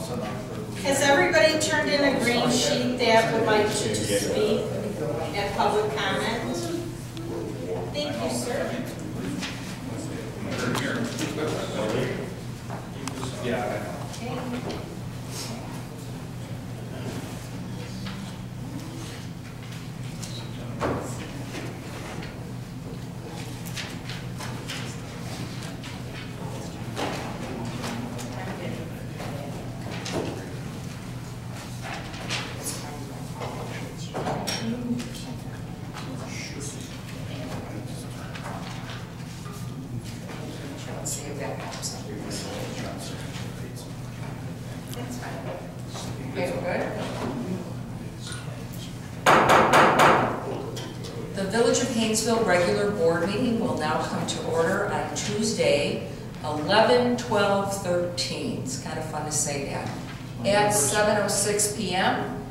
Has everybody turned in a green sheet that would like to speak at public comment? Thank you, sir. Yeah. The Village of Hainesville regular board meeting will now come to order on Tuesday, 11/12/13. It's kind of fun to say that. At 7:06 p.m.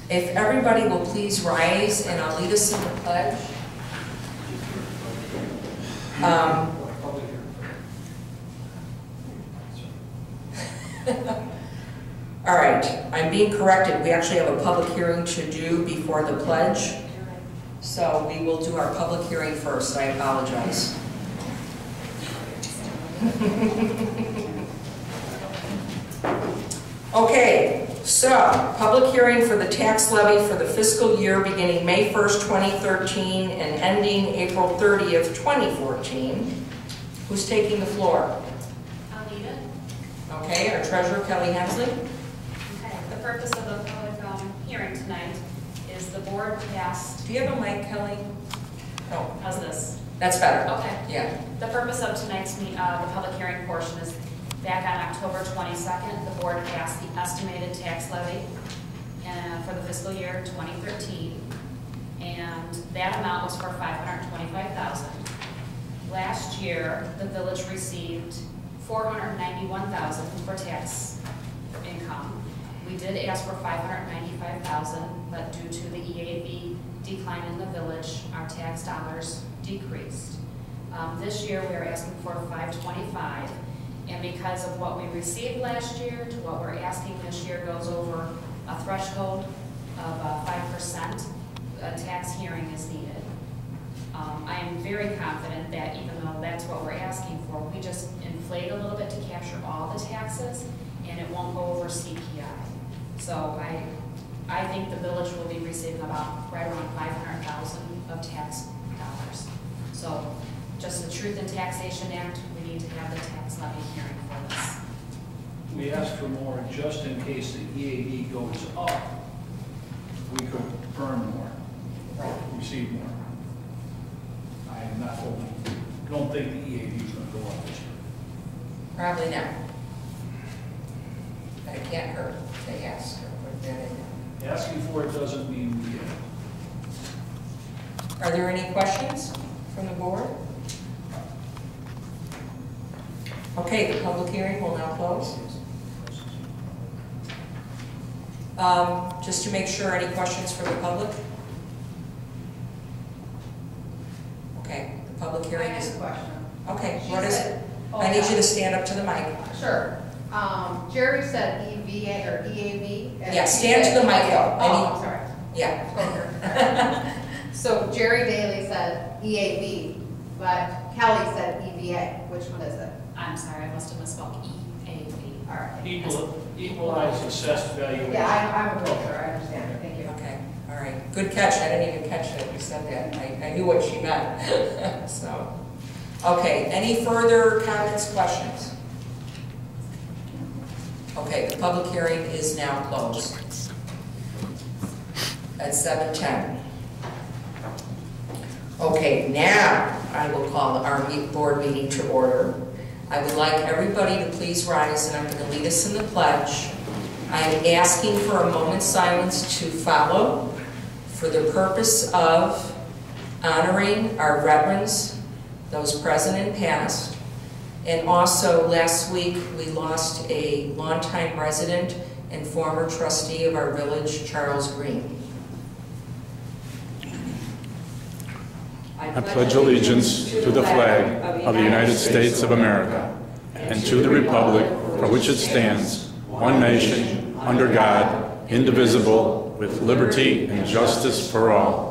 If everybody will please rise and I'll lead us in the pledge. All right, I'm being corrected. We actually have a public hearing to do before the pledge. So we will do our public hearing first. I apologize. Okay, so public hearing for the tax levy for the fiscal year beginning May 1st, 2013 and ending April 30th, 2014. Who's taking the floor? I'll lead it. Okay, our treasurer, Kelly Hensley. Okay, the purpose of the public hearing tonight is the board passed. Do you have a mic, Kelly? No. How's this? That's better. Okay. Yeah. The purpose of tonight's the public hearing portion is back on October 22nd, the board passed the estimated tax levy for the fiscal year 2013, and that amount was for $525,000. Last year, the village received $491,000 for tax income. We did ask for $595,000, but due to the EAV decline in the village, our tax dollars decreased. This year, we are asking for $525,000, and because of what we received last year to what we're asking this year goes over a threshold of 5%, a tax hearing is needed. I am very confident that even though that's what we're asking for, we just inflate a little bit to capture all the taxes, and it won't go over CPI. So I think the village will be receiving about right around $500,000 of tax dollars. So just the Truth in Taxation Act, we need to have the tax levy hearing for this. We asked for more just in case the EAD goes up. We could earn more, receive more. I am not holding, don't think the EAD is going to go up this year. Probably not. But it can't hurt to ask or put that in. Asking for it doesn't mean we get it. Are there any questions from the board? Okay, the public hearing will now close. Just to make sure, any questions from the public? Okay, the public hearing is... a question. Okay, what is it? I need you to stand up to the mic. Sure. Jerry said EVA or EAV. Yeah, stand to the mic though. Oh, sorry. Yeah. So Jerry Daly said EAV, but Kelly said EVA. Which one is it? I'm sorry, I must have misspoke. EAV. All right. Equalized assessed valuation. Yeah, I'm a realtor. I understand. Thank you. Okay, all right. Good catch. I didn't even catch that you said that. I knew what she meant. So, okay, any further comments, questions? Okay, the public hearing is now closed at 7:10. Okay, now I will call our board meeting to order. I would like everybody to please rise, and I'm going to lead us in the pledge. I am asking for a moment's silence to follow for the purpose of honoring our veterans, those present and past. And also, last week, we lost a longtime resident and former trustee of our village, Charles Green. I pledge allegiance to the flag of the United States of America and to the republic for which it stands, one nation, under God, indivisible, with liberty and justice for all.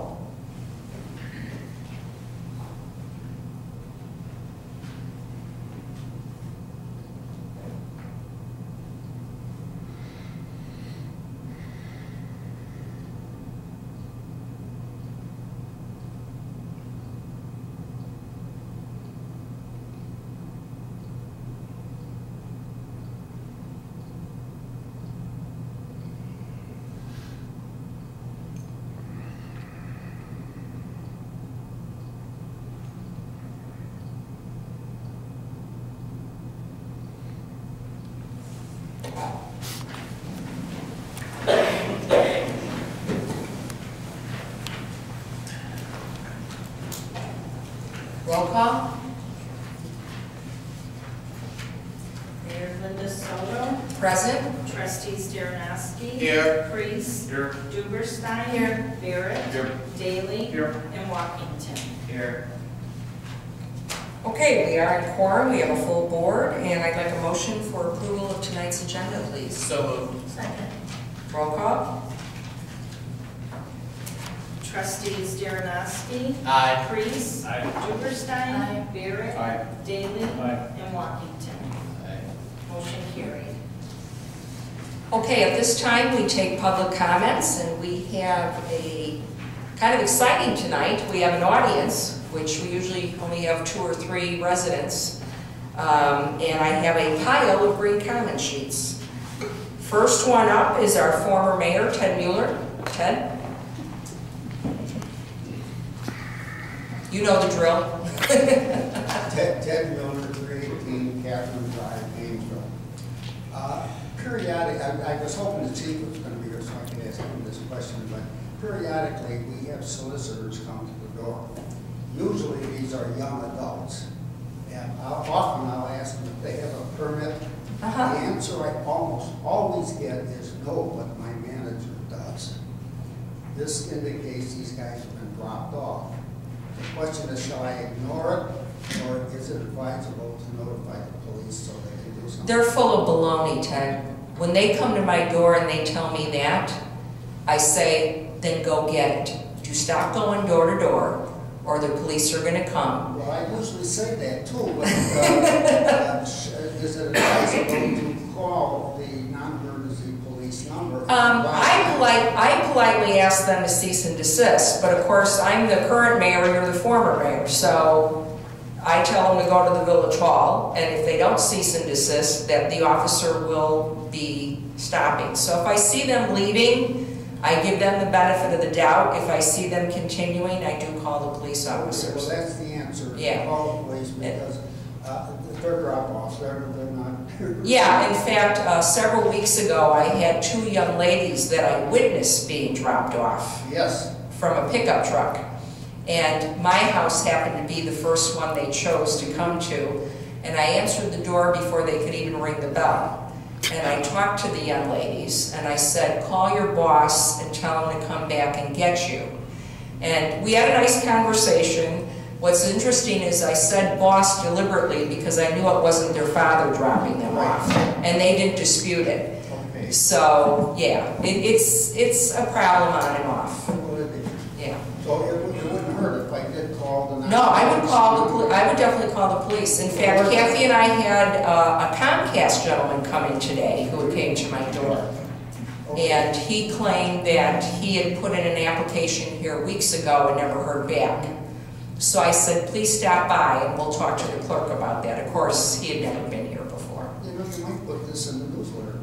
Roll call. Mayor Linda Soto, Present. trustees Darrenowski. Here. Priest. Here. Duberstein. Here. Barrett. Here. Daly. Here. And Walkington. Here. Okay, we are in quorum, we have a full board, and I'd like a motion for approval of tonight's agenda, please. So moved. Second. Roll call. Trustees Darrenowski. Aye. Priest. Aye. Duberstein. Aye. Barrett. Aye. Daly. Aye. And Walkington. Motion carried. Okay, at this time, we take public comments, and we have a kind of exciting tonight. We have an audience, which we usually only have 2 or 3 residents, and I have a pile of green comment sheets. First one up is our former mayor, Ted Mueller. Ted? You know the drill. Ted Miller, 318 Catherine Drive, Hainesville. Periodic, I was hoping the chief was going to be here so I could ask him this question, but periodically we have solicitors come to the door. Usually these are young adults. And often I'll ask them if they have a permit. The answer I almost always get is no, but my manager does. This indicates these guys have been dropped off. The question is, shall I ignore it, or is it advisable to notify the police so they can do something? They're full of baloney, Ted. When they come to my door and they tell me that, I say, then go get it. You stop going door to door, or the police are going to come. Well, I usually say that too, but is it advisable to call the non-emergency police number? I politely ask them to cease and desist, but of course, I'm the current mayor and you're the former mayor, so I tell them to go to the village hall, and if they don't cease and desist, that the officer will be stopping. So if I see them leaving, I give them the benefit of the doubt. If I see them continuing, I do call the police officers. Well, that's the answer. Yeah. Call the police because they're drop-offs. They're not. Yeah, in fact, several weeks ago, I had 2 young ladies that I witnessed being dropped off. Yes. From a pickup truck. And my house happened to be the first one they chose to come to. And I answered the door before they could even ring the bell. And I talked to the young ladies and I said, call your boss and tell him to come back and get you. And we had a nice conversation. What's interesting is I said boss deliberately because I knew it wasn't their father dropping them off. And they didn't dispute it. Okay. So, yeah, it's a problem on and off. Yeah. So it wouldn't hurt if I did call the. No, I would definitely call the police. In fact, Kathy and I had a Comcast gentleman come in today who came to my door. And he claimed that he had put in an application here weeks ago and never heard back. So I said, please stop by and we'll talk to the clerk about that. Of course, he had never been here before. You know, you might put this in the newsletter.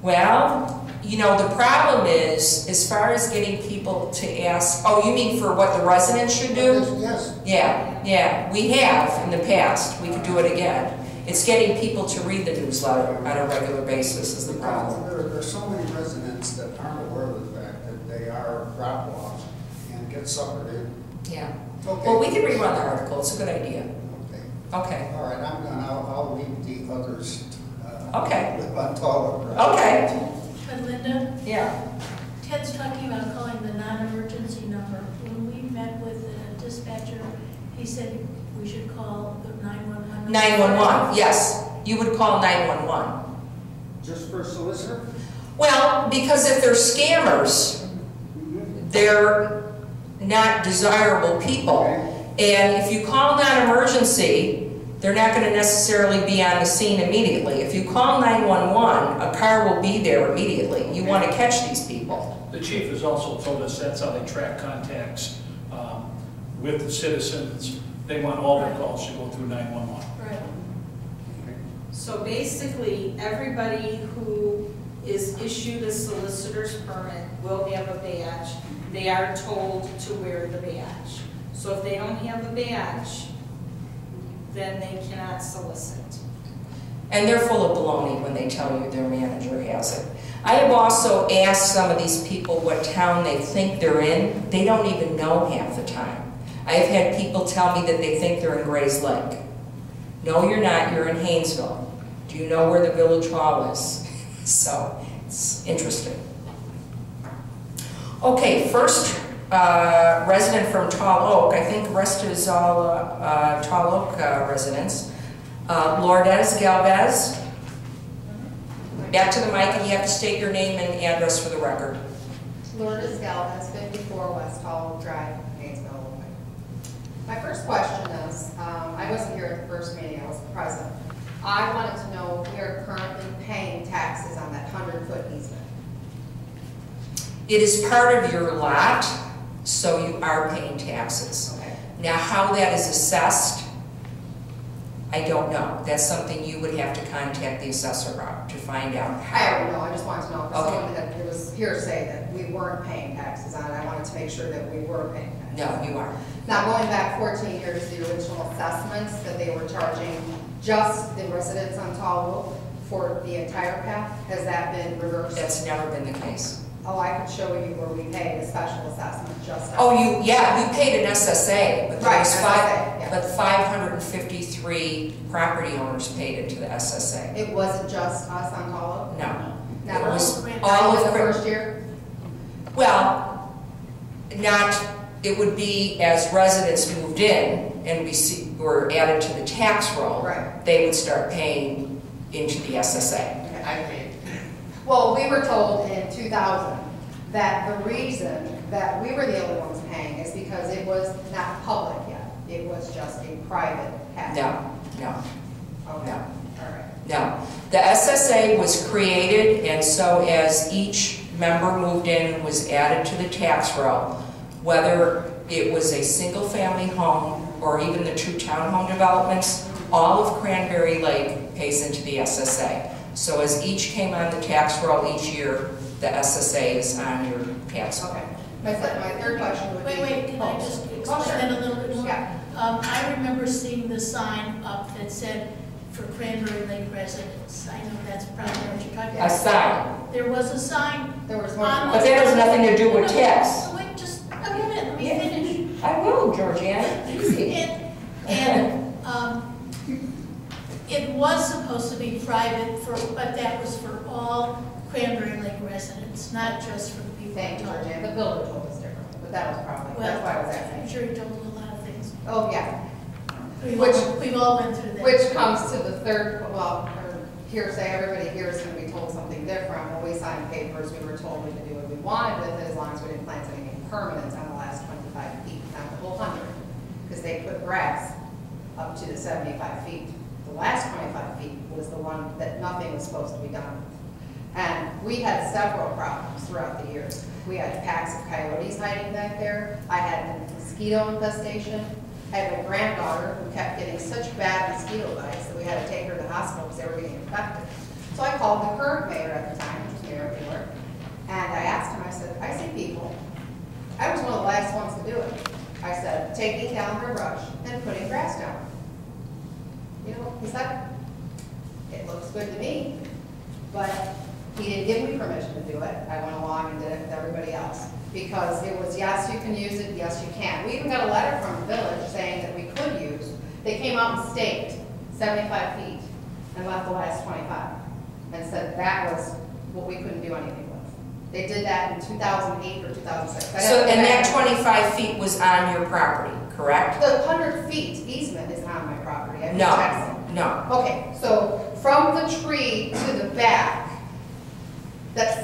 Well, you know, the problem is, as far as getting people to ask, oh, you mean for what the residents should do? Yes. Yeah, we have in the past. We could do it again. It's getting people to read the newsletter on a regular basis is the problem. There are so many residents that aren't aware of the fact that they are drop-offs and get suckered in. Yeah. Okay. Well, we can rerun the article. It's a good idea. Okay. Okay. All right, I'm done. I'll leave the others. Okay. On taller. Okay. But Linda, Yeah. Ted's talking about calling the non-emergency number. When we met with the dispatcher, he said we should call the 911. 911. Yes. You would call 911. Just for solicitor? Well, because if they're scammers, they're not desirable people. And if you call non-emergency, they're not going to necessarily be on the scene immediately. If you call 911, a car will be there immediately. You want to catch these people. The chief has also told us that's how they track contacts with the citizens. They want all their calls to go through 911. Right. So basically, everybody who is issued a solicitor's permit will have a badge. They are told to wear the badge. So if they don't have a badge, then they cannot solicit. And they're full of baloney when they tell you their manager has it. I have also asked some of these people what town they think they're in. They don't even know half the time. I've had people tell me that they think they're in Gray's Lake. No, you're not. You're in Hainesville. Do you know where the village hall is? So it's interesting. Okay, first resident from Tall Oak. I think the rest is all Tall Oak residents. Lourdes Galvez. Back to the mic, and you have to state your name and address for the record. Lourdes Galvez, 54 West Tall Oak Drive, Hainesville. My first question is, I wasn't here at the first meeting, I was present. I wanted to know if we are currently paying taxes on that 100-foot easement. It is part of your lot, so you are paying taxes. Okay. Now, how that is assessed, I don't know. That's something you would have to contact the assessor about to find out how. I don't know, I just wanted to know, because Okay. someone had, it was hearsay that we weren't paying taxes on it. I wanted to make sure that we were paying taxes. No, you are. Now, going back 14 years, the original assessments that they were charging just the residents on Tall Oak for the entire path, has that been reversed? That's never been the case. Oh, I could show you where we paid a special assessment just. Oh, you paid an SSA, but there Right, was SSA, yeah. but 553 property owners paid into the SSA. It wasn't just us on Tall Oak? No. Never? It was Not all even of the first year? Well, it would be as residents moved in and were added to the tax roll, Right. they would start paying into the SSA. Okay, I paid. Well, we were told in 2000 that the reason that we were the only ones paying is because it was not public yet. It was just a private path. No. Okay, No. all right. No. The SSA was created, and so as each member moved in and was added to the tax roll, whether it was a single-family home or even the two townhome developments, all of Cranberry Lake pays into the SSA. So as each came on the tax roll each year, the SSA is on your tax roll. Okay. My third question would be. Wait, can I just explain sure. that a little bit more? Yeah. I remember seeing the sign up that said for Cranberry Lake residents. I know that's probably what you're talking A about. sign. There was a sign There was one. on. But that has nothing to do with No, tax. no, Wait, just a minute, let me Yeah. finish. I will, Georgiana. Easy. And it was supposed to be private but that was for all Cranberry Lake residents, not just for the people. Thank you, in Tall. Georgia. The village told us different, but that was probably, that's why I was I'm asking. sure you told a lot of things. Oh, yeah. We've all went through that. Which comes to the third, well, hearsay, everybody here is going to be told something different. When we signed papers, we were told we could do what we wanted with it as long as we didn't plant anything permanent on the last 25 feet, not the whole 100. Because they put grass up to the 75 feet. The last 25 feet was the one that nothing was supposed to be done with. And we had several problems throughout the years. We had packs of coyotes hiding back there. I had a mosquito infestation. I had a granddaughter who kept getting such bad mosquito bites that we had to take her to the hospital because they were getting infected. So I called the current mayor at the time, which was Mayor Mueller, and I asked him, I said, I see people. I was one of the last ones to do it. I said, taking down her brush and putting grass down. You know, he said, it looks good to me, but he didn't give me permission to do it. I went along and did it with everybody else. Because it was, yes, you can use it, yes, you can. We even got a letter from the village saying that we could use. They came out and staked 75 feet and left the last 25 and said that was what we couldn't do anything with. They did that in 2008 or 2006. So, and that 25 feet was on your property, correct? The 100 feet easement is on my property. I No, checked it. no. Okay, so from the tree to the back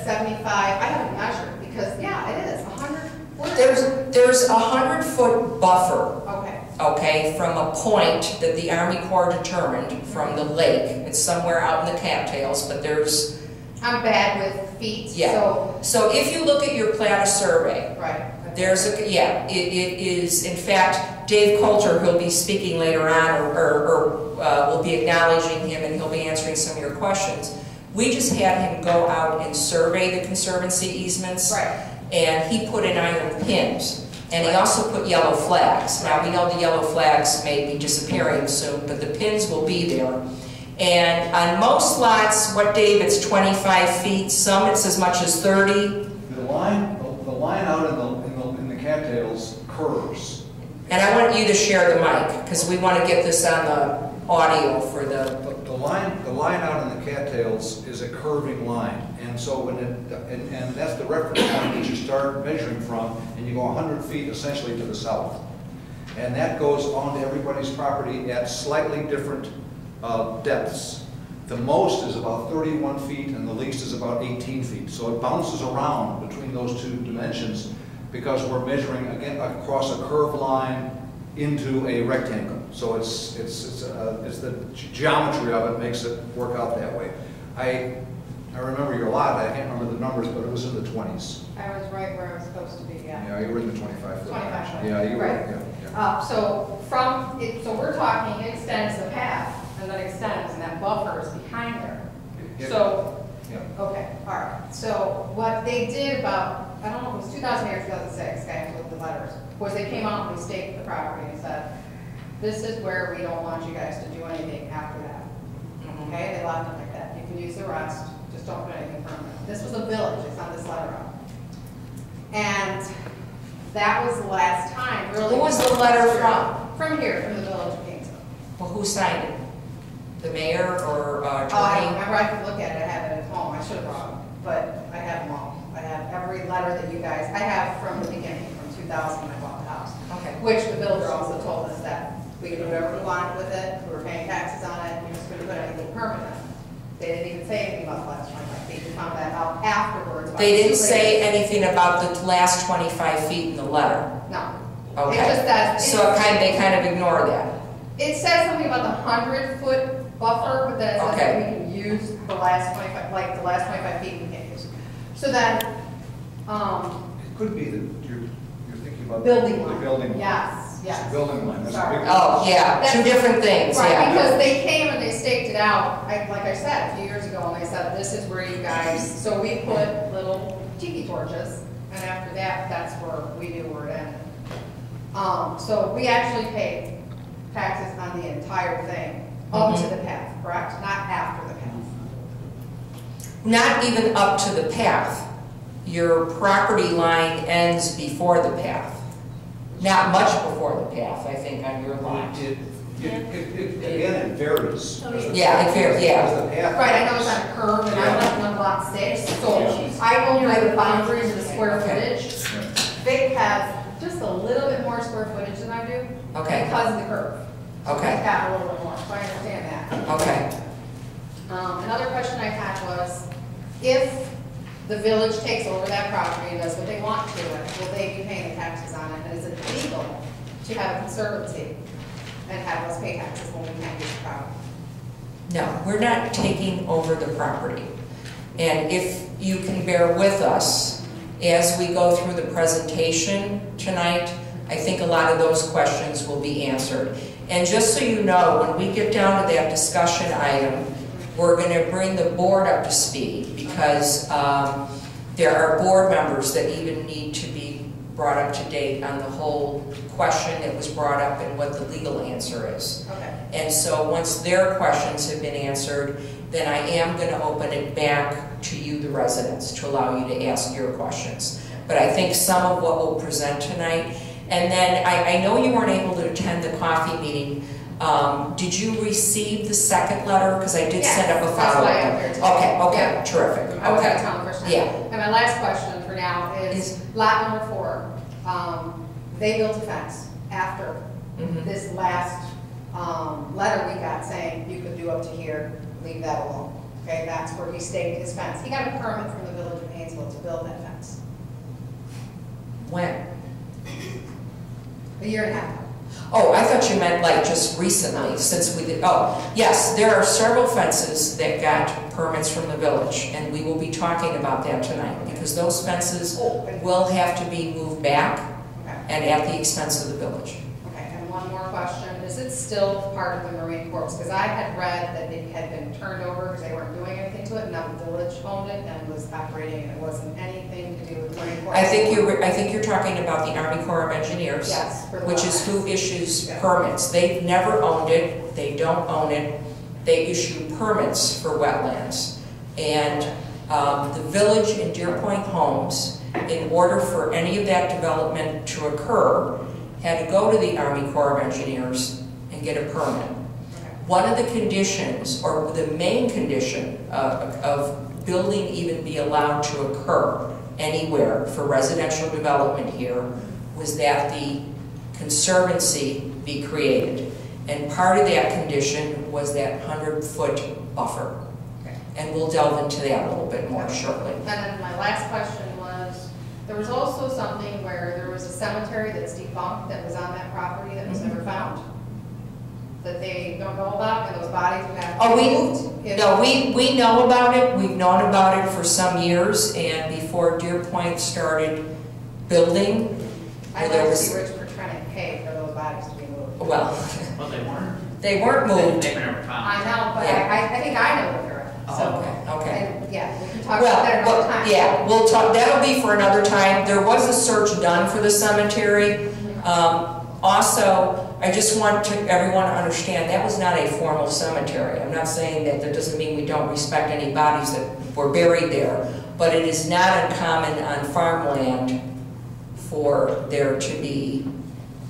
said 75, I haven't measured, because, yeah, it is, 100. There's a 100-foot buffer, Okay, okay, from a point that the Army Corps determined from the lake. It's somewhere out in the cattails, but there's, I'm bad with feet, yeah. so, So if you look at your Plata survey, right. there's a, yeah, it is, in fact, Dave Coulter, who'll be speaking later on, or we'll be acknowledging him and he'll be answering some of your questions. We just had him go out and survey the conservancy easements. Right. And he put in iron pins. And he also put yellow flags. Now, we know the yellow flags may be disappearing soon, but the pins will be there. And on most lots, what, Dave, it's 25 feet, some it's as much as 30. The line out in the cattails curves. And I want you to share the mic, because we want to get this on the audio for the... The line out in the cattails is a curving line, and so when and that's the reference point that you start measuring from, and you go 100 feet essentially to the south. And that goes on to everybody's property at slightly different depths. The most is about 31 feet and the least is about 18 feet. So it bounces around between those two dimensions because we're measuring again across a curved line into a rectangle. So it's the geometry of it makes it work out that way. I remember your lot. I can't remember the numbers, but it was in the 20s. I was right where I was supposed to be, yeah. Yeah, you were in the 25 foot. 25. Yeah, you were. Right. Yeah. So we're talking it extends the path and then extends and that buffer is behind there. Yeah. So, Yeah. okay, all right. So what they did about, I don't know if it was 2008 or 2006, I have to look at the letters, was they came out and they staked the property and said, this is where we don't want you guys to do anything after that. Okay, they left it like that. You can use the rest, just don't put anything permanent. This was a village, it's on this letter out. And that was the last time, really. Who was the letter from? From here, from the village of Hainesville. Well, who signed it? The mayor or I attorney? remember I could look at it, I have it at home, I should have brought them, but I have them all. I have every letter that you guys, I have from the beginning, from 2000 when I bought the house. Okay. Which the builder also told us that we could do whatever we wanted with it, we were paying taxes on it, we just couldn't put anything permanent. They didn't even say anything about the last 25 feet, we found that out afterwards. They didn't say anything about the last 25 feet in the letter? No. Okay. It just says. So they kind of ignore that? It says something about the 100-foot buffer, but then it says that we can use the last 25, like the last 25 feet we can't use. So then, It could be that you're thinking about building the line. building line. Yes, It's yes. the building line. That's Sorry. a big Oh, yeah, two different things, Right, yeah. because they came and they staked it out, like I said, a few years ago, and they said, this is where you guys, so we put little tiki torches, and after that, that's where we knew where it ended. So we actually paid taxes on the entire thing, up to the path, correct? Not after the path. Not even up to the path. Your property line ends before the path. Not much before the path, I think, on your lot. Again, it varies. Yeah, it varies, yeah. Because the path- Right, I know it's on a curve, and I'm like on lot 6, so I go by the boundaries of the square footage. Vic has just a little bit more square footage than I do. Okay. Because of the curve. Okay. He's got a little bit more, so I understand that. Okay. Another question I had was, if the village takes over that property and does what they want to it, will they be paying the taxes on it? And is it legal to have a conservancy and have us pay taxes when we can't use the property? No, we're not taking over the property. And if you can bear with us as we go through the presentation tonight, I think a lot of those questions will be answered. And just so you know, when we get down to that discussion item, we're going to bring the board up to speed because there are board members that even need to be brought up to date on the whole question that was brought up and what the legal answer is. Okay. And so once their questions have been answered, then I am going to open it back to you, the residents, to allow you to ask your questions. But I think some of what we'll present tonight, and then I know you weren't able to attend the coffee meeting. Did you receive the second letter? Because I did send up a follow-up. That's why I'm here today. Okay, Yeah. terrific. I was Okay. going to tell them first. Yeah. And my last question for now is lot number 4. They built a fence after this last letter we got saying you could do up to here, leave that alone. Okay, that's where he staked his fence. He got a permit from the village of Hainesville to build that fence When? a year and a half ago. Oh, I thought you meant like just recently, since we did, oh, yes, there are several fences that got permits from the village, and we will be talking about that tonight, because those fences will have to be moved back Okay. and at the expense of the village. Okay, and one more question. Is it still part of the Marine Corps? Because I had read that it had been turned over because they weren't doing anything to it, and now the village owned it and was operating, and it wasn't anything to do with the Marine Corps. I think you're talking about the Army Corps of Engineers. Yes, for the Which is who wetlands. issues Yeah. permits. They've never owned it, they don't own it, they issue permits for wetlands. And the village in Deer Point Homes, in order for any of that development to occur, had to go to the Army Corps of Engineers and get a permit. Okay. One of the conditions, or the main condition of building even be allowed to occur anywhere for residential development here was that the conservancy be created. And part of that condition was that 100-foot buffer. Okay. And we'll delve into that a little bit more shortly. And then my last question was, there was also something where there was a cemetery that's defunct that was on that property that was never found, that they don't know about, and those bodies would have to Oh, be moved? we know about it. We've known about it for some years, and before Deer Point started building, I'd there like to was, see Rich Bertrand pay for those bodies to be moved. well, Well, they weren't. they weren't moved. They were never found. I know, but Yeah. I think I know where they're at. Oh, So, okay. and, yeah, we can talk about that Well, another time. yeah, we'll talk, that'll be for another time. There was a search done for the cemetery. Also, I just want everyone to understand, that was not a formal cemetery. I'm not saying that doesn't mean we don't respect any bodies that were buried there, but it is not uncommon on farmland for there to be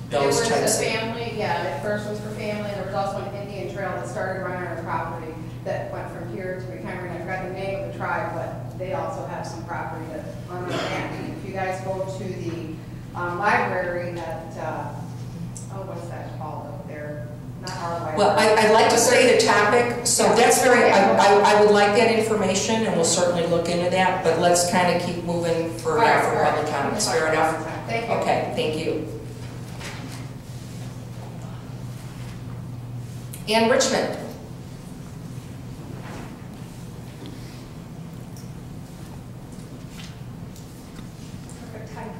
those There types was a of... family, yeah, at first was for family, and there was also an Indian trail that started running on our property that went from here to Retirement. I forgot the name of the tribe, but they also have some property that on their land. If you guys go to the library at, what's that called up there? Not our library. Well, I'd like to say the topic, so that's very, I would like that information, and we'll certainly look into that, but let's kind of keep moving for public comments. Fair enough? Thank you. Okay, thank you. Ann Richmond. Perfect time.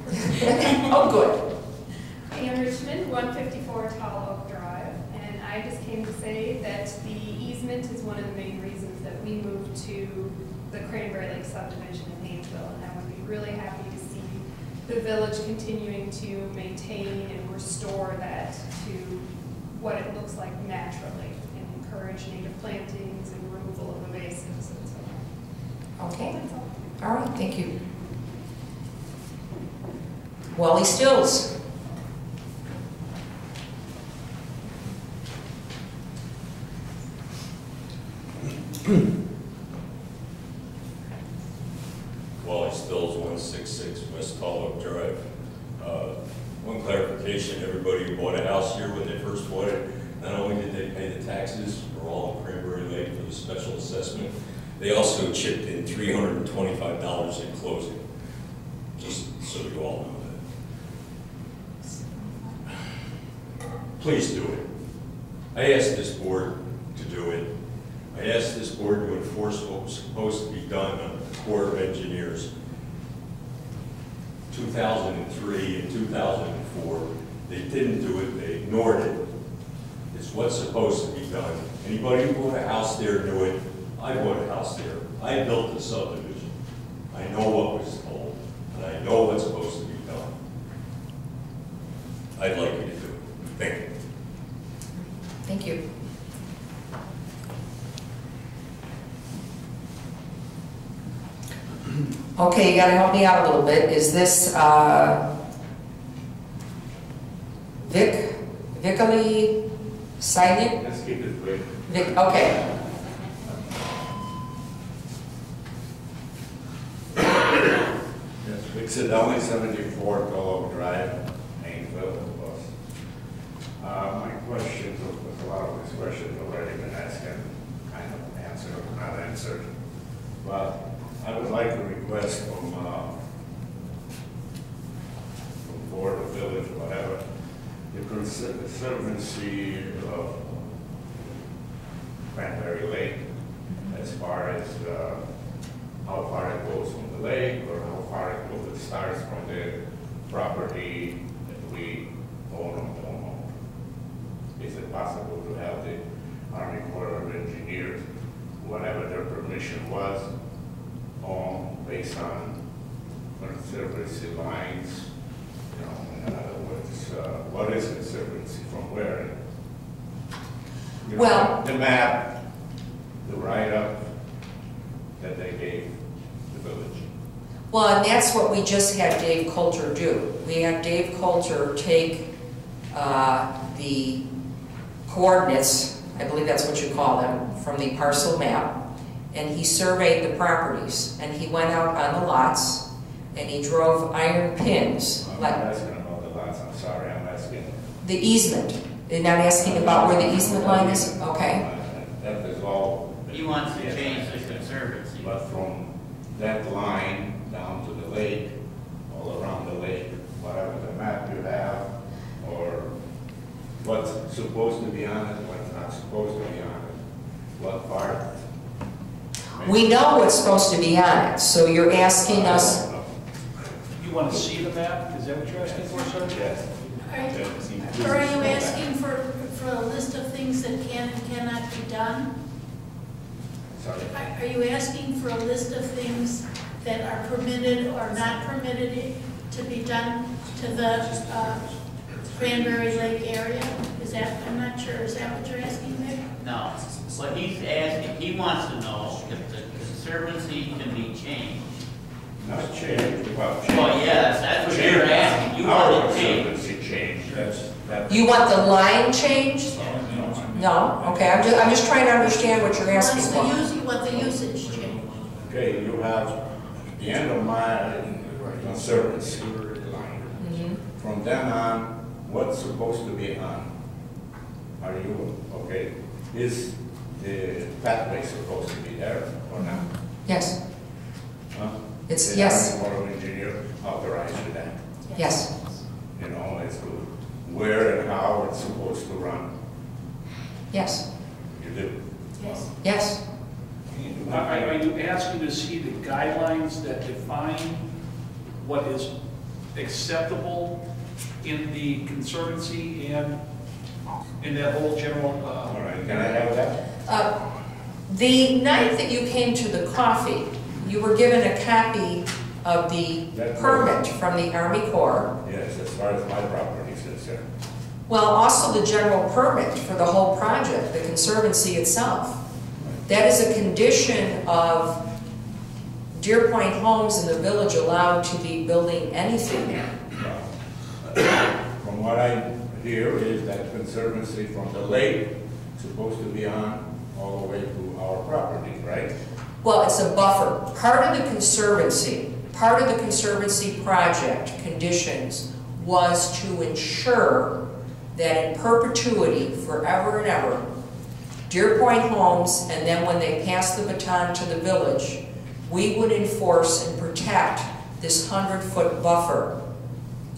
Oh, good. Ann Richmond, 154 Tall Oak Drive, and I just came to say that the easement is one of the main reasons that we moved to the Cranberry Lake subdivision in Hainesville, and I would be really happy to see the village continuing to maintain and restore that to what it looks like naturally, and encourage native plantings and removal of invasives and so on. Okay. That's all. All right, thank you. Wally Stills. Wally Stills, 166 West Tall Oak Drive. One clarification, everybody who bought a house here when they first bought it, not only did they pay the taxes for all of Cranberry Lake for the special assessment, they also chipped in $325 in closing, just so you all know that. Please do it. I asked this board to do it. I asked this board to enforce what was supposed to be done on the Corps of Engineers. 2003 and 2004, they didn't do it, they ignored it. It's what's supposed to be done. Anybody who bought a house there knew it. I bought a house there. I built the subdivision. I know what was told, and I know what's supposed to be done. I'd like you to do it. Thank you. Thank you. Okay, you gotta help me out a little bit. Is this, Vically Silent? Let's keep it quick. Okay. Yes, Vixidone, 74 Tall Oak Drive, Hainesville, of course. My questions, a lot of these questions have already been asked and kind of answered, not answered. answered. But I would like a request from board or village, whatever, the conservancy of Cranberry Lake, as far as how far it goes from the lake, or how far it starts from the property that we own or don't own. Is it possible to have the Army Corps of Engineers, whatever their permission was, based on conservancy lines? You know, in other words, what is conservancy from where? You know, Well- the map, the write-up that they gave the village. Well, and that's what we just had Dave Coulter do. We had Dave Coulter take the coordinates, I believe that's what you call them, from the parcel map, and he surveyed the properties, and he went out on the lots, and he drove iron pins. I'm not asking about the lots, I'm sorry, I'm asking. The easement. You're not asking about where the easement line is? Okay. That is all. He wants to change the conservancy. But from that line down to the lake, all around the lake, whatever the map you have, or what's supposed to be on it, what's not supposed to be on it, what part? We know what's supposed to be on it, so you're asking us. You want to see the map? Is that what you're asking for, sir? Yes. Are you asking for a list of things that can and cannot be done? Sorry. Are you asking for a list of things that are permitted or not permitted to be done to the Cranberry Lake area? Is that, I'm not sure, is that what you're asking there? No, what he's asking, he wants to know if the conservancy can be changed. Not change, well, change. Well, yes, that's what you're asking, you Our want it changed. conservancy change, that's. You want the line changed? No? Okay, I'm just trying to understand what you're asking for. You want the usage change? Okay, you have the end of my conservancy line. From then on, what's supposed to be on? Are you, okay, is the pathway supposed to be there or not? Yes. Huh? It's, The yes. Army Corps of Engineer authorized you that, Yes. you know, it's good. Where and how it's supposed to run, Yes. you do. Yes. Yes. Are you asking to see the guidelines that define what is acceptable in the conservancy and in that whole general? All right, can I have that? The night that you came to the coffee, you were given a copy of the permit from the Army Corps. Yes, as far as my property is concerned. Well, also the general permit for the whole project, the conservancy itself. That is a condition of Deer Point Homes and the village allowed to be building anything there. From what I hear is that conservancy from the lake is supposed to be on all the way to our property, right? Well, it's a buffer. Part of the conservancy project conditions was to ensure that in perpetuity, forever and ever, Deer Point Homes, and then when they pass the baton to the village, we would enforce and protect this 100-foot buffer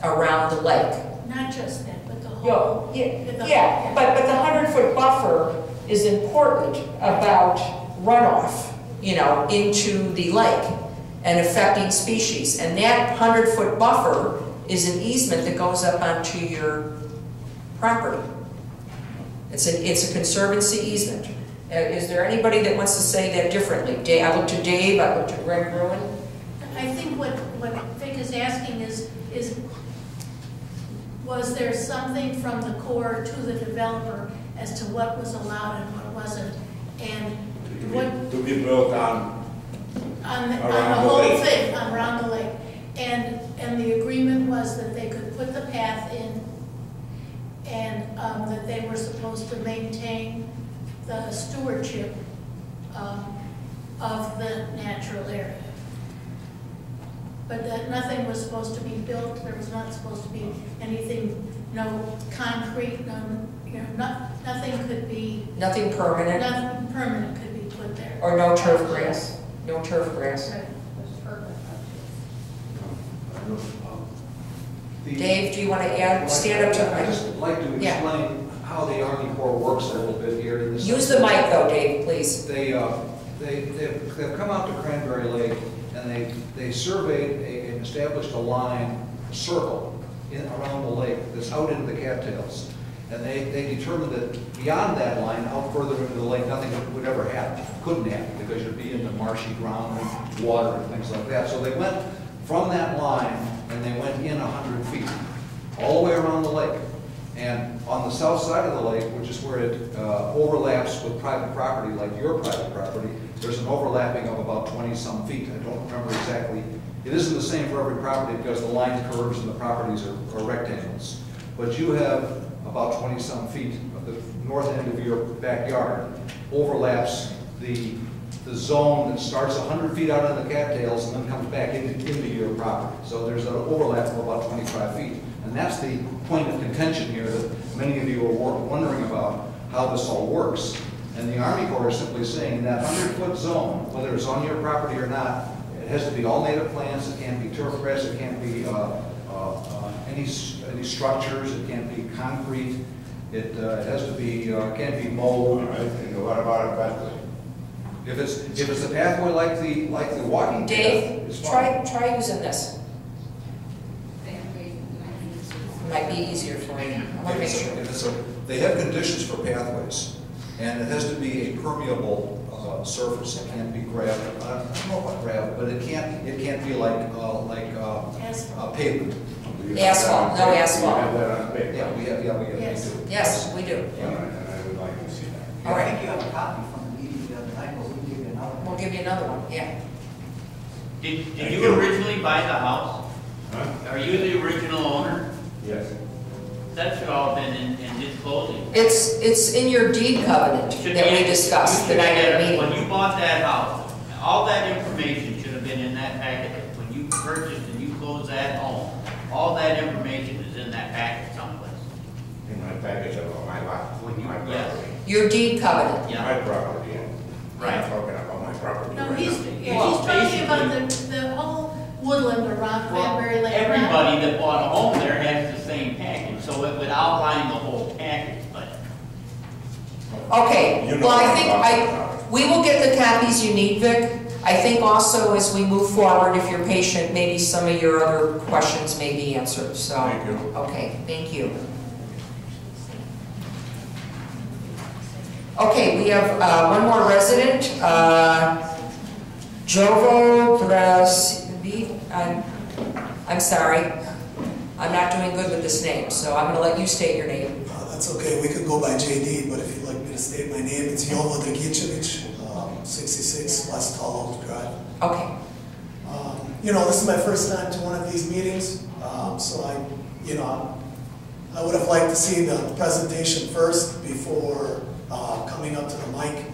around the lake. Not just that, but the whole. Yeah, but the 100-foot buffer is important about runoff, you know, into the lake and affecting species. And that 100-foot buffer is an easement that goes up onto your property. It's a conservancy easement. Is there anybody that wants to say that differently? I look to Dave, I look to Greg Bruin. I think what Vic is asking is was there something from the Corps to the developer as to what was allowed and what wasn't? And what To be built on the around the whole lake. thing, around the lake. And the agreement was that they could put the path in and that they were supposed to maintain the stewardship of the natural area. But that nothing was supposed to be built, there was not supposed to be anything, no concrete, no, you know, nothing could be, Nothing permanent. nothing permanent could be put there. Or no turf grass? No turf grass. Dave, do you want to add, stand up to I'd the just like to Yeah. explain how the Army Corps works a little bit here. in mic? this- Use the mic though, Dave, please. They've come out to Cranberry Lake and they surveyed and established a line, a circle around the lake that's out into the cattails. And they determined that beyond that line, out further into the lake, nothing would ever happen. Couldn't happen because you'd be in the marshy ground and water and things like that. So they went from that line and they went in 100 feet, all the way around the lake. And on the south side of the lake, which is where it overlaps with private property, like your private property, there's an overlapping of about 20-some feet. I don't remember exactly. It isn't the same for every property because the line curves and the properties are rectangles. But you have about 20-some feet of the north end of your backyard overlaps the zone that starts 100 feet out in the cattails and then comes back into your property. So there's an overlap of about 25 feet. And that's the point of contention here that many of you are wondering about how this all works. And the Army Corps is simply saying that 100-foot zone, whether it's on your property or not, it has to be all native plants, it can't be turf grass, it can't be any structures, it can't be concrete, it has to be, can't be mowed. All right, and what about a pathway? If it's a pathway like the walking path, Dave, it's fine. try using this. Might be easier for you. I want to make sure. They have conditions for pathways, and it has to be a permeable surface. It can't be gravel. I don't know about gravel, but it can't be like pavement. Asphalt, no asphalt. You have that on paper? Yeah, we have. Yes. We do. Yes, we do. All right, and I would like to see that. All I right. think you have a copy from the meeting the other night, but we'll give you another one. We'll give you another one, yeah. Did you originally buy the house? Huh? Are you the original owner? Yes. That should all been in this closing. It's in your deed covenant Should that we be- discussed you the should night of the have- meeting. When you bought that house, all that information should have been in that packet. When you purchased and you closed that home, all that information is in that packet someplace. In my package about my lot, my Yes. property. Your deed covenant. Yeah. My property, and Right. I'm talking about my property No, right he's now. talking about the whole woodland around Cranberry Lake. Everybody that bought a home there has the same package, so it would outline the whole package, but Okay, You know well, I what I'm think talking about. we will get the copies you need, Vic. I think also as we move forward, if you're patient, maybe some of your other questions may be answered, so. Thank you. Okay, thank you. Okay, we have one more resident, Jovo Brasvi. I'm sorry, I'm not doing good with this name, so I'm gonna let you state your name. That's okay, we could go by JD, but if you'd like me to state my name, it's Jovo Dragicevic, 66 West Tall Oak Drive. Okay. You know, this is my first time to one of these meetings, so I would have liked to see the presentation first before coming up to the mic,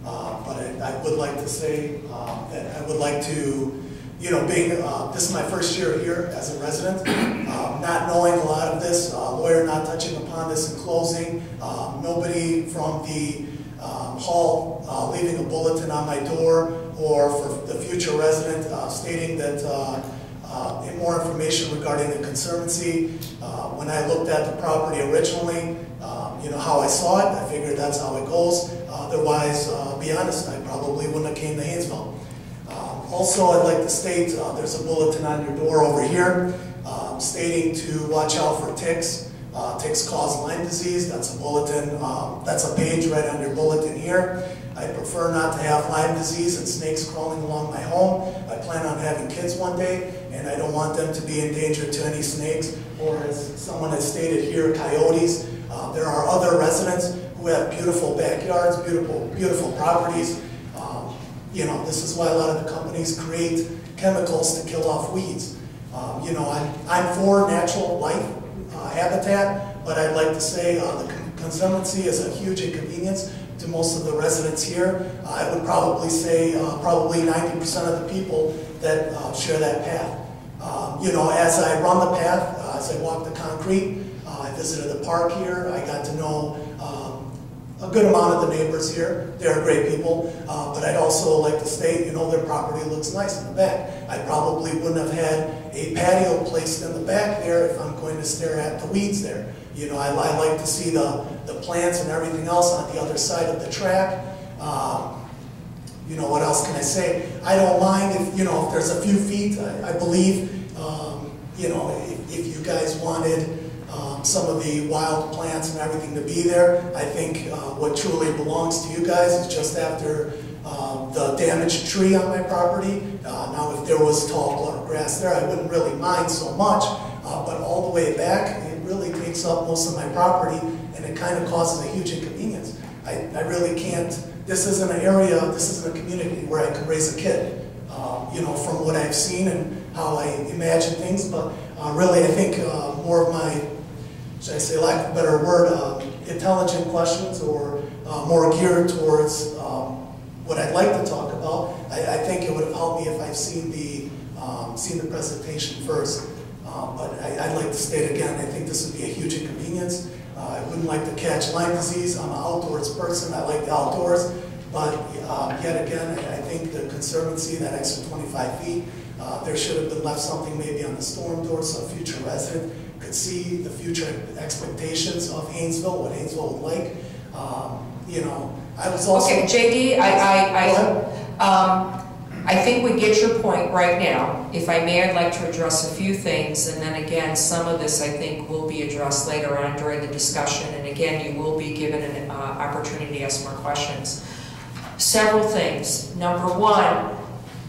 but I would like to say that I would like to, you know, this is my first year here as a resident, not knowing a lot of this, lawyer not touching upon this in closing, nobody from the hall leaving a bulletin on my door, or for the future resident stating that more information regarding the conservancy. When I looked at the property originally, you know how I saw it, I figured that's how it goes. Otherwise, be honest, I probably wouldn't have came to Hainesville. Also, I'd like to state there's a bulletin on your door over here stating to watch out for ticks. Ticks cause Lyme disease. That's a bulletin, that's a page right on your bulletin here. I prefer not to have Lyme disease and snakes crawling along my home. I plan on having kids one day, and I don't want them to be in danger to any snakes, or as someone has stated here, coyotes. There are other residents who have beautiful backyards, beautiful properties. You know, this is why a lot of the companies create chemicals to kill off weeds. You know, I'm for natural life habitat, but I'd like to say the conservancy is a huge inconvenience to most of the residents here. I would probably say probably 90% of the people that share that path. You know, as I run the path, as I walk the concrete, I visited the park here. I got to know a good amount of the neighbors here. They're great people, but I'd also like to state, their property looks nice in the back. I probably wouldn't have had a patio placed in the back there if I'm going to stare at the weeds there. I like to see the plants and everything else on the other side of the track. What else can I say? I don't mind if there's a few feet. I believe, if you guys wanted some of the wild plants and everything to be there, I think what truly belongs to you guys is just after the damaged tree on my property. Now, if there was tall grass there, I wouldn't really mind so much, but all the way back, it really takes up most of my property, and it kind of causes a huge inconvenience. I really can't. This isn't an area, this isn't a community where I could raise a kid, from what I've seen and how I imagine things, but really I think more of my, should I say, lack of a better word, intelligent questions or more geared towards what I'd like to talk about. I think it would have helped me if I've seen the presentation first. But I'd like to state again, I think this would be a huge inconvenience. I wouldn't like to catch Lyme disease. I'm an outdoors person. I like the outdoors. But yet again, I think the Conservancy, that extra 25 feet, there should have been left something maybe on the storm door so a future resident could see the future expectations of Hainesville, what Hainesville would like. I was also... Okay, JD, I think we get your point right now. If I may, I'd like to address a few things, and then again, some of this I think will be addressed later on during the discussion, and again, you will be given an opportunity to ask more questions. Several things. Number one,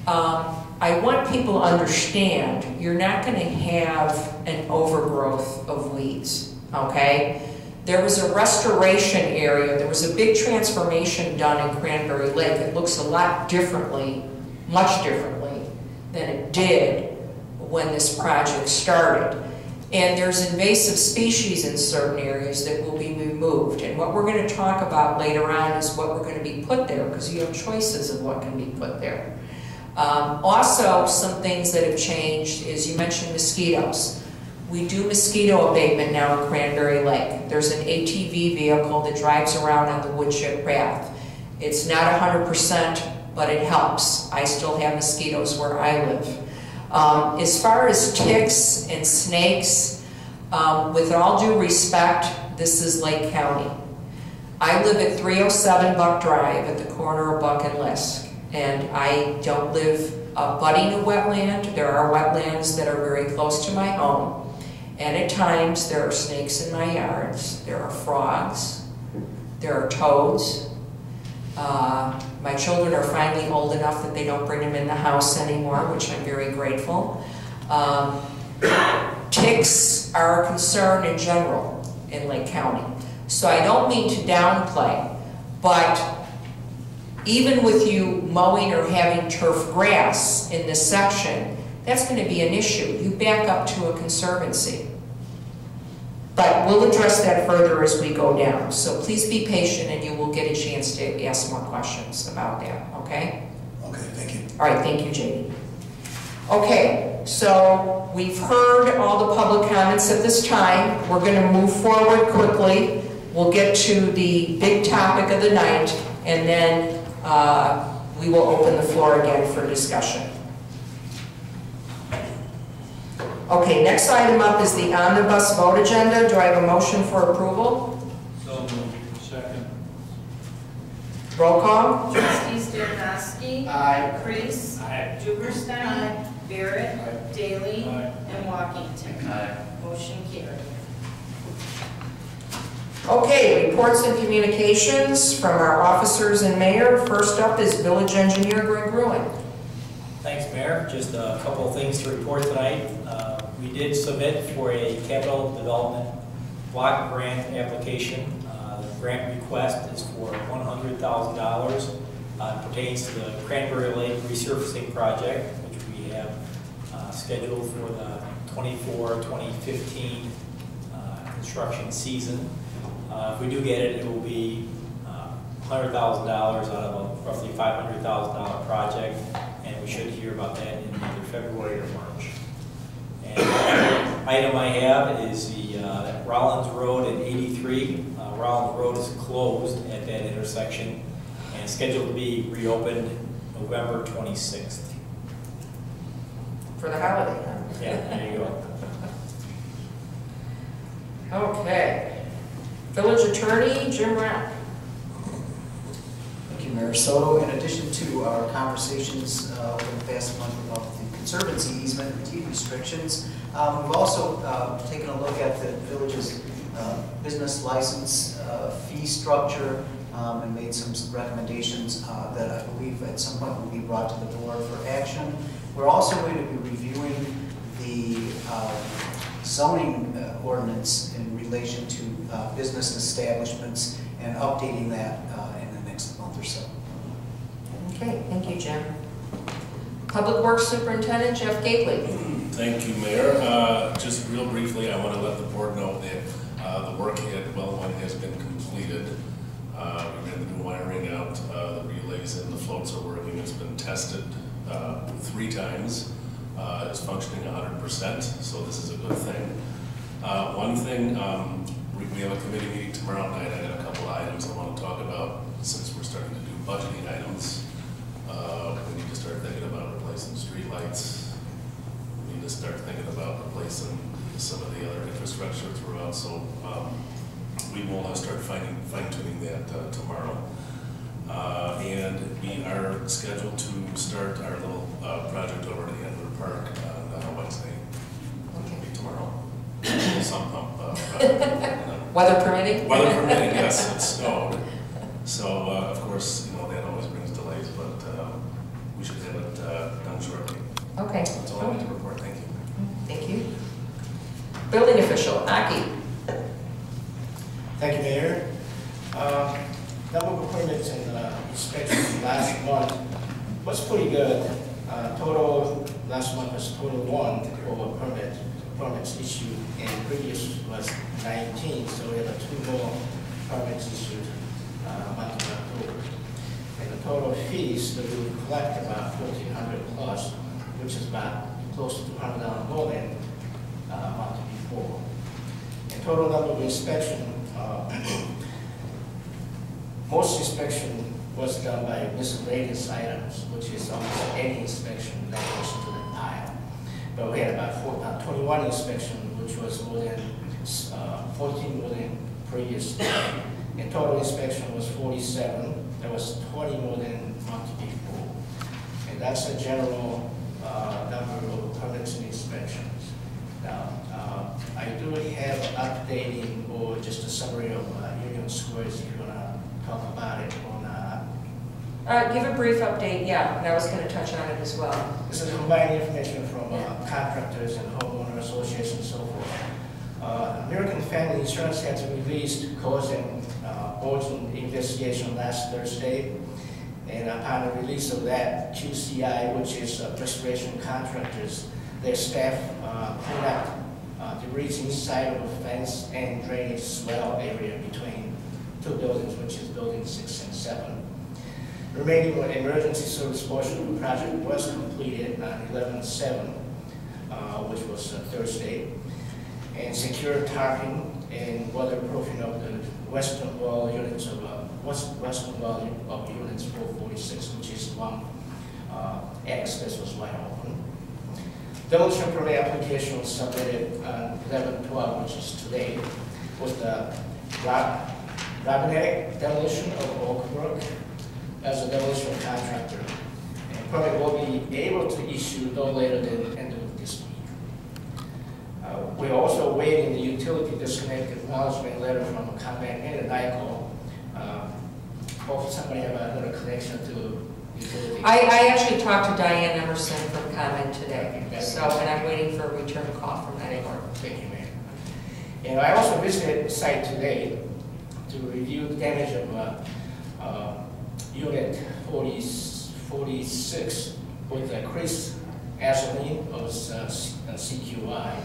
I want people to understand you're not going to have an overgrowth of weeds, okay? There was a restoration area, there was a big transformation done in Cranberry Lake. It looks a lot differently, much differently than it did when this project started. And there's invasive species in certain areas that will be removed. And what we're going to talk about later on is what we're going to be put there, because you have choices of what can be put there. Also, some things that have changed is you mentioned mosquitoes. We do mosquito abatement now in Cranberry Lake. There's an ATV vehicle that drives around on the wood chip path. It's not 100%, but it helps. I still have mosquitoes where I live. As far as ticks and snakes, with all due respect, this is Lake County. I live at 307 Buck Drive at the corner of Buck and Lisk, and I don't live abutting a wetland. There are wetlands that are very close to my home. And at times, there are snakes in my yards, there are frogs, there are toads. My children are finally old enough that they don't bring them in the house anymore, which I'm very grateful. Ticks are a concern in general in Lake County. So I don't mean to downplay, but even with you mowing or having turf grass in this section, that's going to be an issue. You back up to a conservancy. But we'll address that further as we go down. So please be patient and you will get a chance to ask more questions about that, okay? Okay, thank you. All right, thank you, JD. Okay, so we've heard all the public comments at this time. We're going to move forward quickly. We'll get to the big topic of the night, and then we will open the floor again for discussion. Okay, next item up is the omnibus vote agenda. Do I have a motion for approval? So moved. Second. Roll call. Trustees Dernoski. Aye. Kreis. Aye. Duberstein. Aye. Barrett. Aye. Daly. Aye. And Walkington. Aye. Motion carried. Okay, reports and communications from our officers and mayor. First up is village engineer Greg Ruin. Thanks, Mayor. Just a couple of things to report tonight. We did submit for a capital development block grant application. The grant request is for $100,000. Pertains to the Cranberry Lake resurfacing project, which we have scheduled for the 24-2015 construction season. If we do get it, it will be $100,000 out of a roughly $500,000 project, and we should hear about that in either February or March. And the item I have is the Rollins Road at 83. around the road is closed at that intersection and scheduled to be reopened November 26th. For the holiday, huh? Yeah, there you go. Okay. Village Attorney, Jim Rapp. Thank you, Mayor Soto. In addition to our conversations over the past month about the conservancy easement and deed restrictions, we've also taken a look at the village's business license fee structure and made some recommendations that I believe at some point will be brought to the board for action. We're also going to be reviewing the zoning ordinance in relation to business establishments and updating that in the next month or so. Okay, thank you, Jim. Public Works Superintendent Jeff Gately. Thank you, Mayor. Just real briefly, I want to let the board know that the work at well one has been completed. We got the new wiring out, the relays and the floats are working. It's been tested 3 times. It's functioning 100%, so this is a good thing. One thing, we have a committee meeting tomorrow night. I got a couple items I want to talk about since we're starting to do budgeting items. We need to start thinking about replacing streetlights. We need to start thinking about replacing some of the other infrastructure throughout. So we will start fine-tuning that tomorrow. And we are scheduled to start our little project over at Hainesville Park on Wednesday. It'll be tomorrow. Some pump project. Weather permitting? Weather permitting, yes, it snowed. So, of course, that always brings delays, but we should have it done shortly. Okay. That's all I want to report. Thank you. Thank you. Building official, Aki. Thank you, Mayor. Number of permits and inspections last month was pretty good. Total last month was total 1 for permits issued, and previous was 19, so we have 2 more permits issued month of October. And the total fees that we collect about $1,400 plus, which is about close to $200 more than month before. And total number of inspection. Most inspection was done by miscellaneous items, which is almost any inspection that goes into the pile. But we had about 21 inspection, which was more than 14 more than previous. And total inspection was 47. That was 20 more than month before. And that's a general number of permits and inspections. Now, I do have updating or just a summary of Union Squares if you want to talk about it or not. Give a brief update, yeah, and I was going to touch on it as well. This is combining information from contractors and homeowner associations and so forth. American Family Insurance has released causing urgent investigation last Thursday. And upon the release of that, QCI, which is restoration contractors, their staff cleaned up debris inside of a fence and drainage swell area between 2 buildings, which is buildings 6 and 7. Remaining emergency service portion of the project was completed on 11/7, which was Thursday, and secure tarping and weatherproofing of the western wall units of western wall of units 446, which is one access was wide open. Demolition permit application was submitted on 11/12, which is today, with the Rabbinic demolition of Oakbrook as a demolition contractor. And permit will be able to issue no later than the end of this week. We're also waiting the utility disconnect acknowledgement letter from ComEd and NICO. Hopefully somebody have another connection to utility. I actually talked to Diane Emerson from ComEd today, and I'm waiting for a return call from that. Thank you, Mayor. And I also visited the site today to review the damage of unit 46 with Chris Azoline of CQI.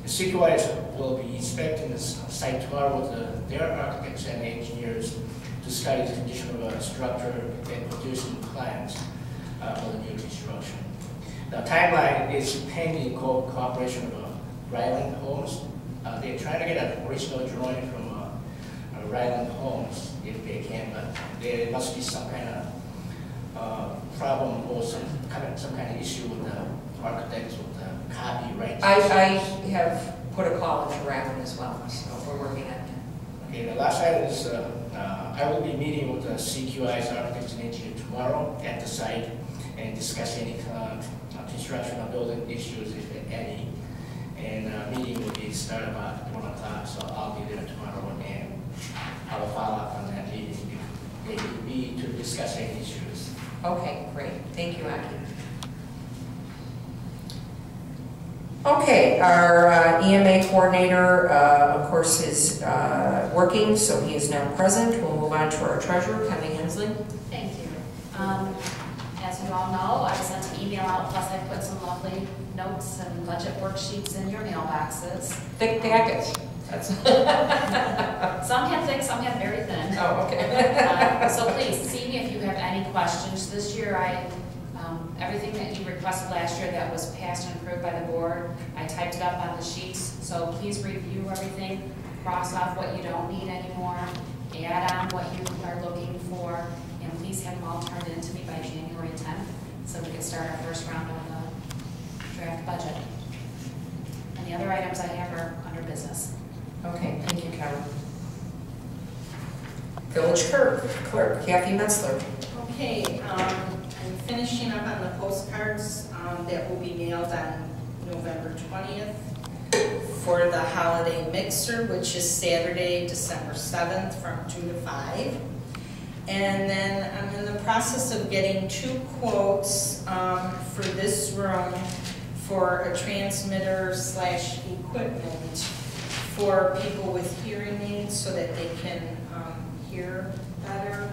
The CQI will be inspecting the site tomorrow with their architects and engineers to study the condition of a structure and producing plans for the new construction. The timeline is pending cooperation of Ryland Homes. They're trying to get an original drawing from ride on homes if they can, but there must be some kind of problem or some kind of issue with the architects with the copyright. I have put a call into Rackham as well, so we're working on that. Okay, the last item is I will be meeting with the CQI's architects and engineer tomorrow at the site and discuss any construction or building issues, if any. And meeting will be started about 1 o'clock, so I'll be there tomorrow and I will follow up on that meeting, maybe to discuss any issues. Okay, great. Thank you, Aki. Okay, our EMA coordinator, of course, is working, so he is now present. We'll move on to our treasurer, Kevin Hensley. Thank you. As you all know, I sent an email out, plus I put some lovely notes and budget worksheets in your mailboxes. Thick packets. That's some have thick, some have very thin. Oh, okay. So please see me if you have any questions. This year, everything that you requested last year that was passed and approved by the board, I typed it up on the sheets. So please review everything, cross off what you don't need anymore, add on what you are looking for, and please have them all turned in to me by January 10th so we can start our first round of the draft budget. And the other items I have are under business. Okay, thank you, Karen. Village Clerk, Kathy Metzler. Okay, I'm finishing up on the postcards that will be mailed on November 20th for the holiday mixer, which is Saturday, December 7th from 2 to 5. And then I'm in the process of getting 2 quotes for this room for a transmitter / equipment for people with hearing aids so that they can hear better.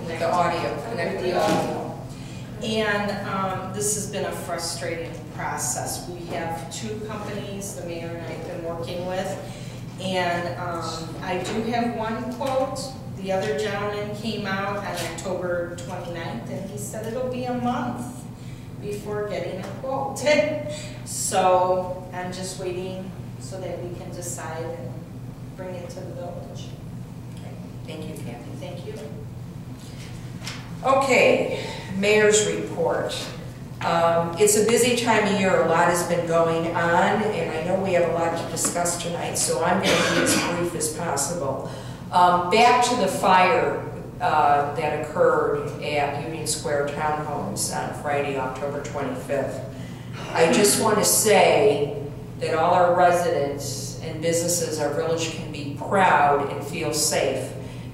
The audio. Connect the audio. And this has been a frustrating process. We have 2 companies the mayor and I have been working with. And I do have 1 quote. The other gentleman came out on October 29th and he said it'll be a month before getting a quote. So I'm just waiting so that we can decide and bring it to the village. Okay. Thank you, Kathy. Thank you. Okay, mayor's report. It's a busy time of year. A lot has been going on, and I know we have a lot to discuss tonight, so I'm going to be as brief as possible. Back to the fire that occurred at Union Square Townhomes on Friday, October 25th. I just want to say that all our residents and businesses, our village can be proud and feel safe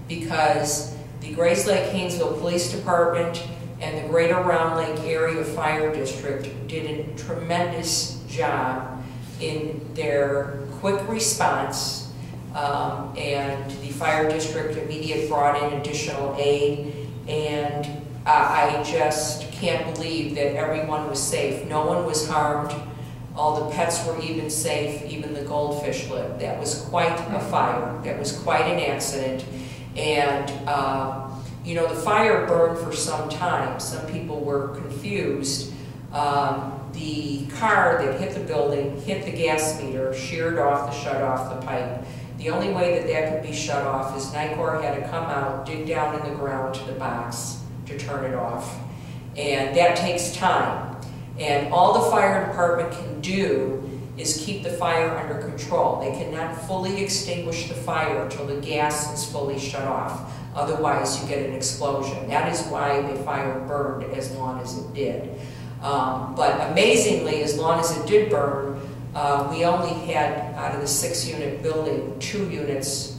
because the Grays Lake Hainesville Police Department and the Greater Round Lake Area Fire District did a tremendous job in their quick response, and the fire district immediately brought in additional aid, and I just can't believe that everyone was safe. No one was harmed. All the pets were even safe, even the goldfish lived. That was quite a fire. That was quite an accident. And, you know, the fire burned for some time. Some people were confused. The car that hit the building hit the gas meter, sheared off shut off the pipe. The only way that that could be shut off is NICOR had to come out, dig down in the ground to the box to turn it off. And that takes time. And all the fire department can do is keep the fire under control. They cannot fully extinguish the fire until the gas is fully shut off. Otherwise, you get an explosion. That is why the fire burned as long as it did. But amazingly, as long as it did burn, we only had, out of the 6-unit building, 2 units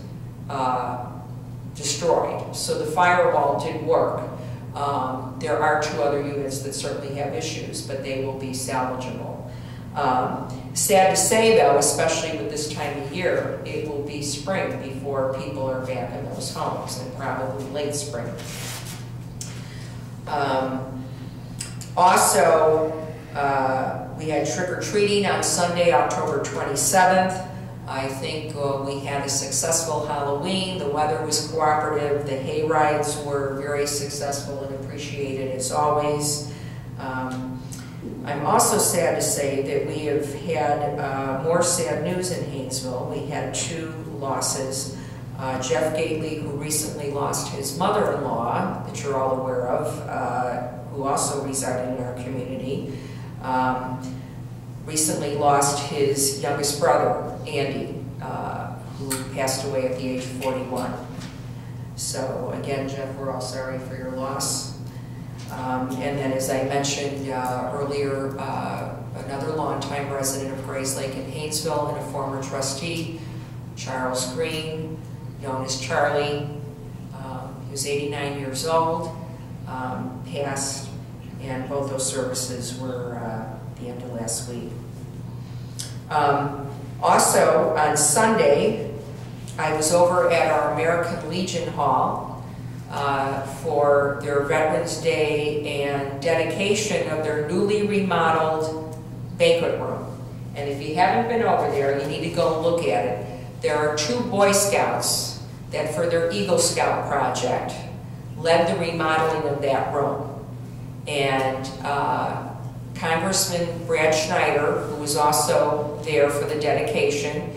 destroyed. So the firewall did work. There are 2 other units that certainly have issues, but they will be salvageable. Sad to say, though, especially with this time of year, it will be spring before people are back in those homes, and probably late spring. Also, we had trick-or-treating on Sunday, October 27th. I think we had a successful Halloween. The weather was cooperative. The hay rides were very successful and appreciated as always. I'm also sad to say that we have had more sad news in Hainesville. We had 2 losses. Jeff Gately, who recently lost his mother-in-law, that you're all aware of, who also resided in our community, recently lost his youngest brother, Andy, who passed away at the age of 41. So again, Jeff, we're all sorry for your loss. And then, as I mentioned earlier, another longtime resident of Grays Lake in Hainesville and a former trustee, Charles Green, known as Charlie. He was 89 years old, passed, and both those services were the end of last week. Also, on Sunday, I was over at our American Legion Hall for their Veterans Day and dedication of their newly remodeled banquet room. And if you haven't been over there, you need to go look at it. There are 2 Boy Scouts that, for their Eagle Scout project, led the remodeling of that room. And Congressman Brad Schneider, who was also there for the dedication,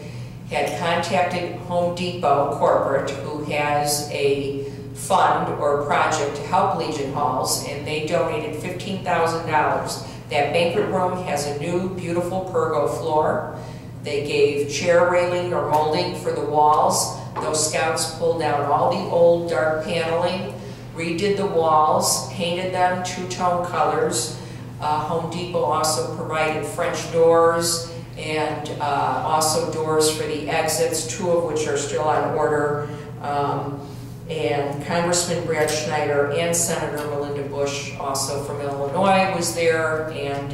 had contacted Home Depot corporate, who has a fund or project to help Legion Halls, and they donated $15,000. That banquet room has a new, beautiful pergo floor. They gave chair railing or molding for the walls. Those scouts pulled down all the old dark paneling, redid the walls, painted them 2-tone colors. Home Depot also provided French doors and also doors for the exits, 2 of which are still on order. And Congressman Brad Schneider and Senator Melinda Bush, also from Illinois, was there, and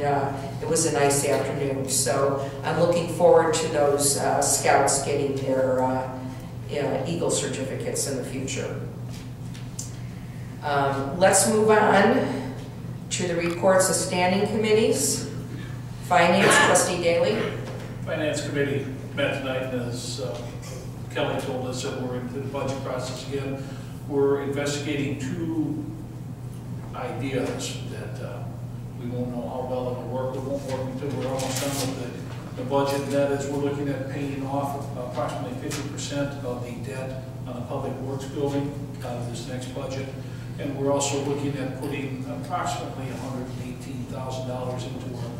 it was a nice afternoon. So I'm looking forward to those scouts getting their Eagle certificates in the future. Let's move on to the reports of standing committees. Finance, Trustee Daly. Finance Committee met tonight, and as Kelly told us, that we're into the budget process again. We're investigating 2 ideas that we won't know how well it'll work. It won't work until we're almost done with the budget. And that is, we're looking at paying off approximately 50% of the debt on the Public Works building out of this next budget. And we're also looking at putting approximately $118,000 into our